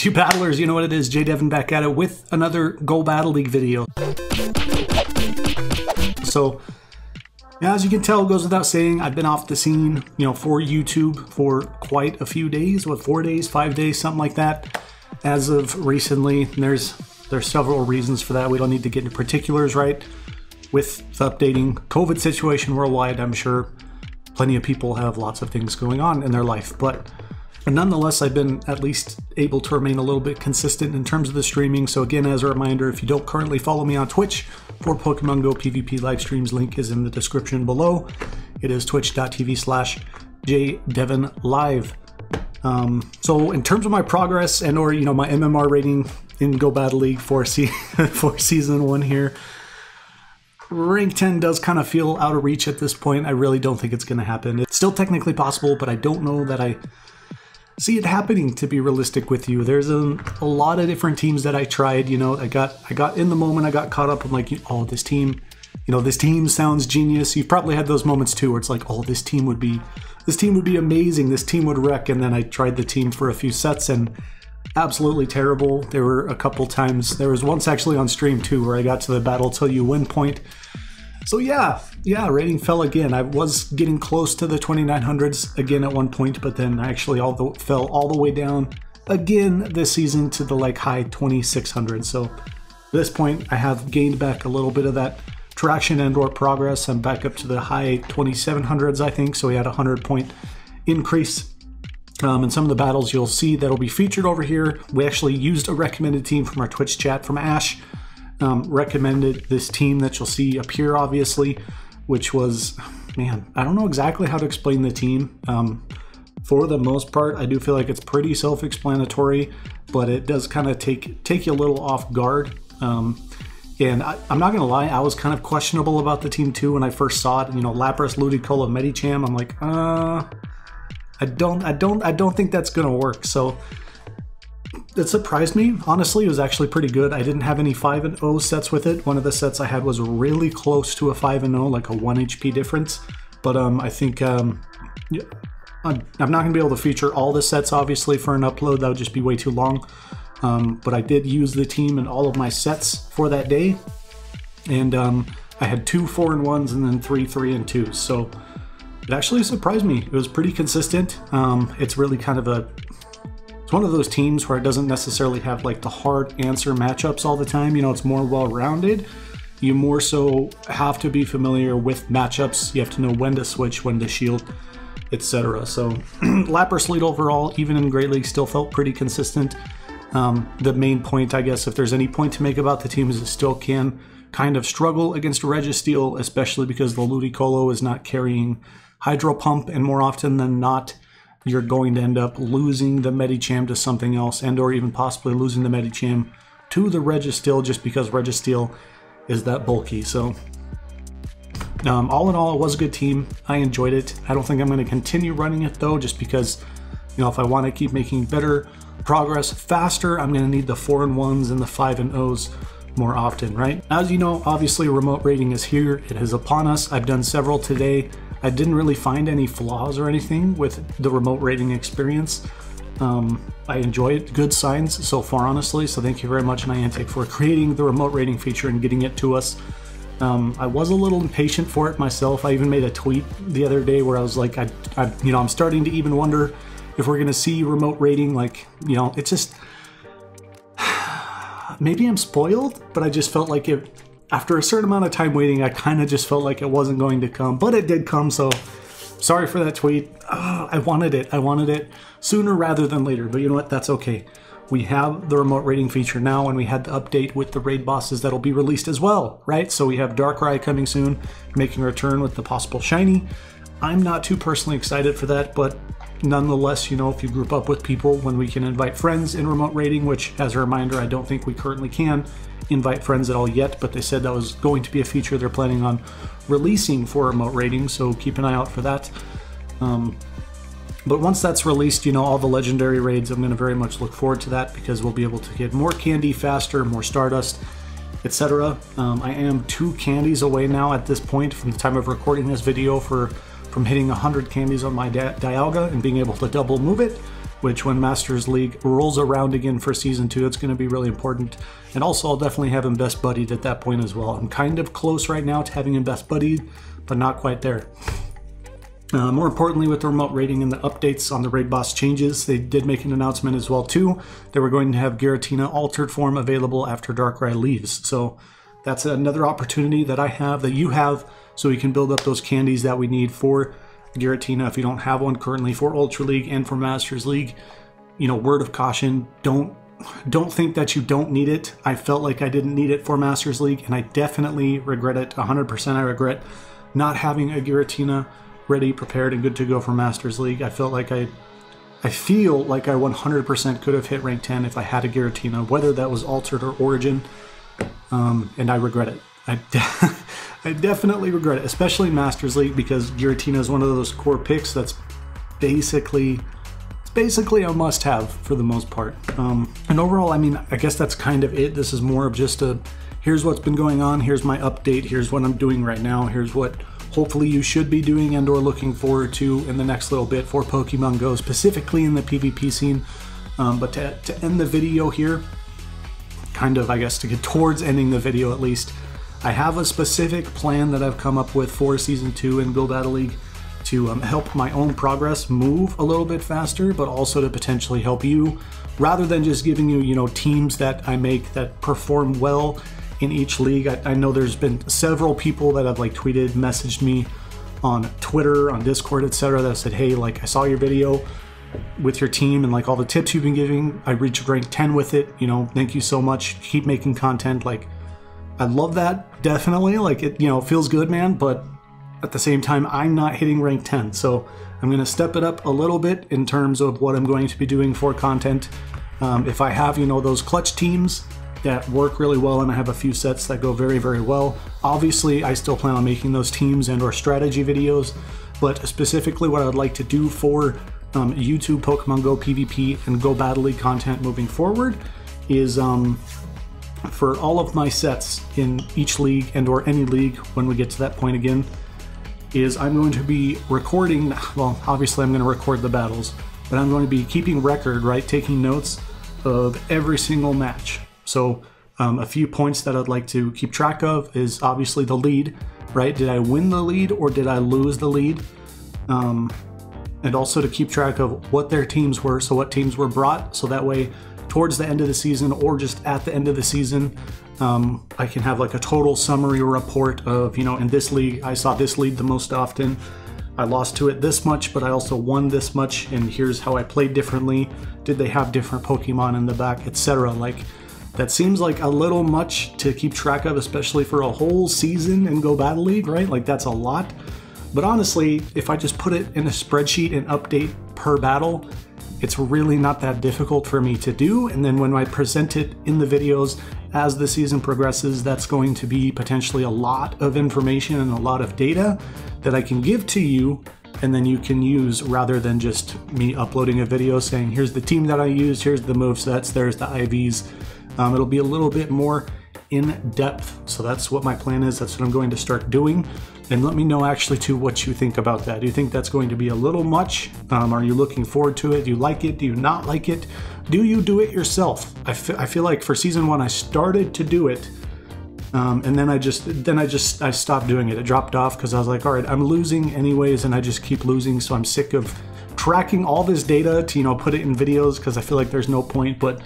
What's you battlers? You know what it is, JayDevin back at it with another Go Battle League video. So, yeah, as you can tell, it goes without saying, I've been off the scene, you know, for YouTube for quite a few days, what, 4 days, 5 days, something like that. As of recently, there's several reasons for that. We don't need to get into particulars, right? With the updating COVID situation worldwide, I'm sure plenty of people have lots of things going on in their life, but nonetheless, I've been at least able to remain a little bit consistent in terms of the streaming. So again, as a reminder, if you don't currently follow me on Twitch for Pokemon Go PvP live streams, link is in the description below. It is twitch.tv/JayDevin So in terms of my progress and or, you know, my MMR rating in Go Battle League for season 1 here, rank 10 does kind of feel out of reach at this point. I really don't think it's going to happen. It's still technically possible, but I don't know that I see it happening, to be realistic with you. There's a lot of different teams that I tried, you know, I got in the moment, I got caught up. I'm like, oh, this team, you know, this team sounds genius. You've probably had those moments too, where it's like, oh, this team would be amazing. This team would wreck. And then I tried the team for a few sets and absolutely terrible. There were a couple times, there was once actually on stream too, where I got to the battle till you win point. So yeah, rating fell again. I was getting close to the 2900s again at one point, but then I actually fell all the way down again this season to the like high 2600s. So at this point, I have gained back a little bit of that traction and or progress. I'm back up to the high 2700s, I think. So we had a 100-point increase. In some of the battles you'll see that'll be featured over here. We actually used a recommended team from our Twitch chat from Ash. Recommended this team that you'll see appear, obviously, which was, man, I don't know exactly how to explain the team. For the most part, I do feel like it's pretty self-explanatory, but it does kind of take you a little off guard. And I'm not gonna lie, I was kind of questionable about the team too when I first saw it. You know, Lapras, Ludicolo, Medicham. I'm like, I don't think that's gonna work. So it surprised me. Honestly, it was actually pretty good. I didn't have any 5-0 sets with it. One of the sets I had was really close to a 5-0, like a 1 HP difference. But I think I'm not going to be able to feature all the sets, obviously, for an upload. That would just be way too long. But I did use the team in all of my sets for that day. And I had 2 4-in-1s and then 3 3-in-2s. So it actually surprised me. It was pretty consistent. It's really kind of it's one of those teams where it doesn't necessarily have like the hard answer matchups all the time. You know, it's more well-rounded. You more so have to be familiar with matchups. You have to know when to switch, when to shield, etc. So Lapras lead overall, even in Great League, still felt pretty consistent. The main point, I guess, if there's any point to make about the team, is it still can kind of struggle against Registeel, especially because the Ludicolo is not carrying Hydro Pump, and more often than not, you're going to end up losing the Medicham to something else, and or even possibly losing the Medicham to the Registeel, just because Registeel is that bulky. So all in all, it was a good team. I enjoyed it. I don't think I'm going to continue running it though, just because, you know, if I want to keep making better progress faster, I'm going to need the 4-in-1s and the 5-0s more often, right? As you know, obviously remote rating is here. It is upon us. I've done several today. I didn't really find any flaws or anything with the remote rating experience. I enjoy it. Good signs so far, honestly. So thank you very much, Niantic, for creating the remote rating feature and getting it to us. I was a little impatient for it myself. I even made a tweet the other day where I was like, I'm starting to even wonder if we're going to see remote rating. Like, you know, it's just, maybe I'm spoiled, but I just felt like it. After a certain amount of time waiting, I kind of just felt like it wasn't going to come, but it did come, so sorry for that tweet. I wanted it sooner rather than later, but you know what, that's okay. We have the remote rating feature now, and we had the update with the raid bosses that'll be released as well, right? So we have Darkrai coming soon, making a return with the possible shiny. I'm not too personally excited for that, but nonetheless, you know, if you group up with people when we can invite friends in remote rating, which, as a reminder, I don't think we currently can invite friends at all yet, but they said that was going to be a feature they're planning on releasing for remote rating, so keep an eye out for that. But once that's released, you know, all the legendary raids, I'm going to very much look forward to that, because we'll be able to get more candy faster, more Stardust, etc. I am 2 candies away now at this point from the time of recording this video from hitting 100 candies on my Dialga and being able to double move it. which when Masters League rolls around again for Season 2, it's going to be really important. And also, I'll definitely have him best buddied at that point as well. I'm kind of close right now to having him best buddied, but not quite there. More importantly, with the remote raiding and the updates on the raid boss changes, they did make an announcement as well too. They were going to have Giratina altered form available after Darkrai leaves. So that's another opportunity that I have, that you have, so we can build up those candies that we need for Giratina if you don't have one currently for Ultra League and for Masters League. You know, word of caution, don't think that you don't need it. I felt like I didn't need it for Masters League, and I definitely regret it. 100% I regret not having a Giratina ready, prepared, and good to go for Masters League. I feel like I 100% could have hit rank 10 if I had a Giratina, whether that was altered or origin, and I regret it. I definitely regret it, especially Masters League, because Giratina is one of those core picks that's basically a must-have for the most part. And overall, I mean, I guess that's kind of it. This is more of just a, here's what's been going on, here's my update, here's what I'm doing right now, here's what hopefully you should be doing and or looking forward to in the next little bit for Pokemon Go, specifically in the PvP scene. But to end the video here, kind of, I guess, to get towards ending the video at least, I have a specific plan that I've come up with for Season 2 in Go Battle League to help my own progress move a little bit faster, but also to potentially help you, rather than just giving you, you know, teams that I make that perform well in each league. I know there's been several people that have like tweeted, messaged me on Twitter, on Discord, etc. that said, hey, like, I saw your video with your team and like all the tips you've been giving. I reached rank 10 with it. You know, thank you so much. Keep making content. Like, I love that, definitely. Like, it, you know, feels good, man. But at the same time, I'm not hitting rank 10. So I'm going to step it up a little bit in terms of what I'm going to be doing for content. If I have, you know, those clutch teams that work really well, and I have a few sets that go very, very well, obviously I still plan on making those teams and or strategy videos. But specifically what I would like to do for YouTube, Pokemon Go PvP, and Go Battle League content moving forward is for all of my sets in each league and or any league when we get to that point again, is I'm going to be recording, well, obviously I'm going to record the battles, but I'm going to be keeping record, right, taking notes of every single match. So a few points that I'd like to keep track of is obviously the lead, right? Did I win the lead or did I lose the lead? And also to keep track of what their teams were, so what teams were brought, so that way towards the end of the season or just at the end of the season, I can have like a total summary report of, you know, in this league, I saw this lead the most often. I lost to it this much, but I also won this much, and here's how I played differently. Did they have different Pokemon in the back, etc. Like, that seems like a little much to keep track of, especially for a whole season in Go Battle League, right? Like, that's a lot. But honestly, if I just put it in a spreadsheet and update per battle, it's really not that difficult for me to do. And then when I present it in the videos as the season progresses, that's going to be potentially a lot of information and a lot of data that I can give to you, and then you can use, rather than just me uploading a video saying, here's the team that I used, here's the movesets, there's the IVs. It'll be a little bit more in depth. So that's what my plan is. That's what I'm going to start doing. And let me know actually too what you think about that. Do you think that's going to be a little much? Are you looking forward to it? Do you like it? Do you not like it? Do you do it yourself? I feel like for season 1 I started to do it, and then I stopped doing it. It dropped off because I was like, all right, I'm losing anyways, and I just keep losing. So I'm sick of tracking all this data to, you know, put it in videos, because I feel like there's no point. But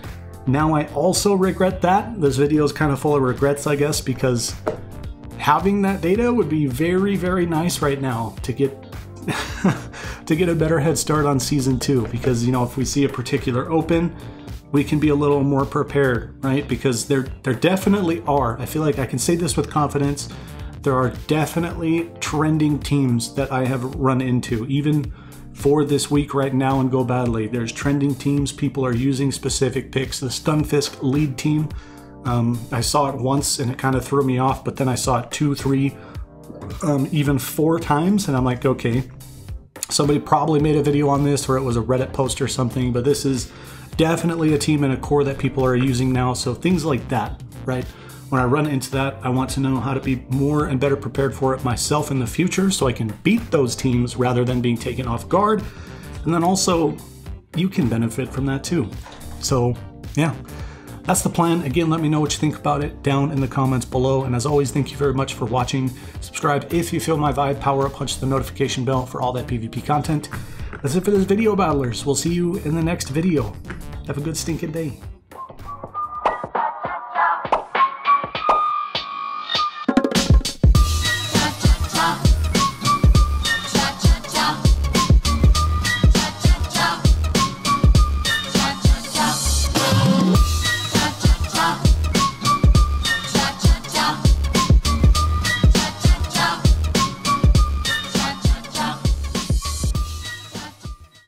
now I also regret that. This video is kind of full of regrets, I guess, because having that data would be very, very nice right now to get to get a better head start on season 2. Because, you know, if we see a particular open, we can be a little more prepared, right? Because there definitely are, I feel like I can say this with confidence, there are definitely trending teams that I have run into, even for this week right now in Go Battle League. There's trending teams, people are using specific picks. The Stunfisk lead team, I saw it once and it kind of threw me off, but then I saw it 2, 3, even 4 times, and I'm like, okay, somebody probably made a video on this, or it was a Reddit post or something, but this is definitely a team and a core that people are using now. So things like that, right? When I run into that, I want to know how to be more and better prepared for it myself in the future, so I can beat those teams rather than being taken off guard. And then also, you can benefit from that too. So yeah, that's the plan. Again, let me know what you think about it down in the comments below. And as always, thank you very much for watching. Subscribe if you feel my vibe. Power up, punch the notification bell for all that PvP content. That's it for this video, battlers. We'll see you in the next video. Have a good stinking day.